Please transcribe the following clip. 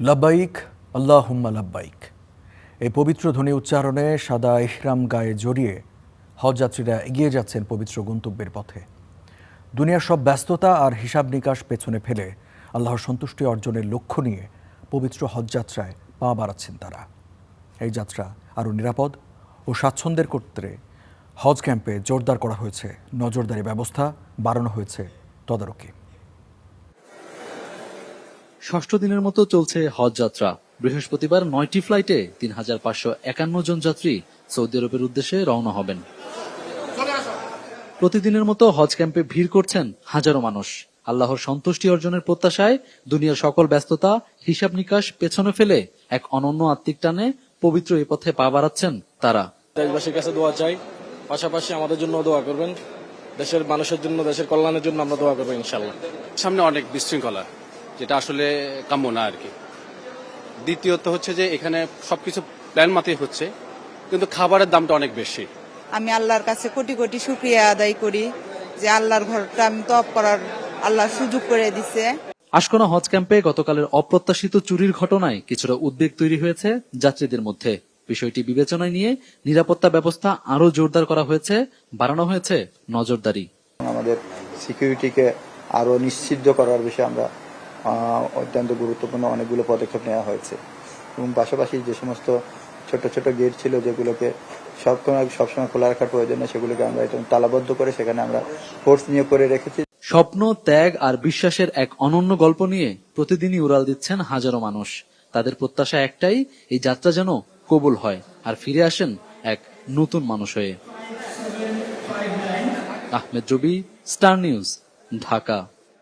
লাব্বাইক আল্লাহুম্মা লাব্বাইক, এই পবিত্র ধ্বনি উচ্চারণে সাদা ইহরাম গায়ে জড়িয়ে হজযাত্রীরা এগিয়ে যাচ্ছেন পবিত্র গন্তব্যের পথে। দুনিয়ার সব ব্যস্ততা আর হিসাব নিকাশ পেছনে ফেলে আল্লাহর সন্তুষ্টি অর্জনের লক্ষ্য নিয়ে পবিত্র হজযাত্রায় পা বাড়াচ্ছেন তারা। এই যাত্রা আরও নিরাপদ ও স্বাচ্ছন্দ্যের করতে হজ ক্যাম্পে জোরদার করা হয়েছে নজরদারি ব্যবস্থা, বাড়ানো হয়েছে তদারকি। ষষ্ঠ দিনের মতো চলছে হজ যাত্রা। বৃহস্পতিবার 9টি ফ্লাইটে ৩,৫৫১ জন যাত্রী সৌদি আরবের উদ্দেশ্যে রওনা হবেন। প্রতিদিনের মতো হজ ক্যাম্পে ভিড় করছেন হাজারো মানুষ। আল্লাহর সন্তুষ্টি অর্জনের প্রত্যাশায় দুনিয়ার সকল ব্যস্ততা, হিসাব নিকাশ পেছনে ফেলে এক অনন্য আত্মিক টানে পবিত্র এই পথে পা বাড়াচ্ছেন তারা। দেশবাসীর কাছে দোয়া চাই, পাশাপাশি আমাদের জন্য দোয়া করবেন। দেশের মানুষের জন্য, দেশের কল্যাণের জন্য আমরা দোয়া করবো ইনশাল্লাহ। সামনে অনেক বিশৃঙ্খলা, যেটা আসলে কাম্য না আর কি। দ্বিতীয়ত হচ্ছে যে এখানে সবকিছু প্ল্যান মাতেই হচ্ছে, কিন্তু খাবারের দামটা অনেক বেশি। আমি আল্লাহর কাছে কোটি কোটি শুকরিয়া আদায় করি যে আল্লাহর ঘরটা আমি তওয়াব করার আল্লাহ সুযোগ করে দিছে। আশকোনা হজ ক্যাম্পে গতকালের অপ্রত্যাশিত চুরির ঘটনায় কিছুটা উদ্বেগ তৈরি হয়েছে যাত্রীদের মধ্যে। বিষয়টি বিবেচনায় নিয়ে নিরাপত্তা ব্যবস্থা আরো জোরদার করা হয়েছে, বাড়ানো হয়েছে নজরদারি। আমাদের সিকিউরিটিকে আরো নিশ্চিত করার বিষয়ে আমরা অত্যন্ত গুরুত্বপূর্ণ অনেকগুলো পদক্ষেপ নেওয়া হয়েছে এবং পাশাপাশি যে সমস্ত ছোট ছোট গেট ছিল যেগুলোকে সবসময় খোলা রাখার প্রয়োজন নেই, সেগুলোকে আমরা তালাবদ্ধ করে সেখানে আমরা ফোর্স নিয়োগ করে রেখেছি। স্বপ্ন, ত্যাগ আর বিশ্বাসের এক অনন্য গল্প নিয়ে প্রতিদিনই উড়াল দিচ্ছেন হাজারো মানুষ। তাদের প্রত্যাশা একটাই, এই যাত্রা যেন কবুল হয় আর ফিরে আসেন এক নতুন মানুষ হয়ে। আহমেদ রবি, স্টার নিউজ, ঢাকা।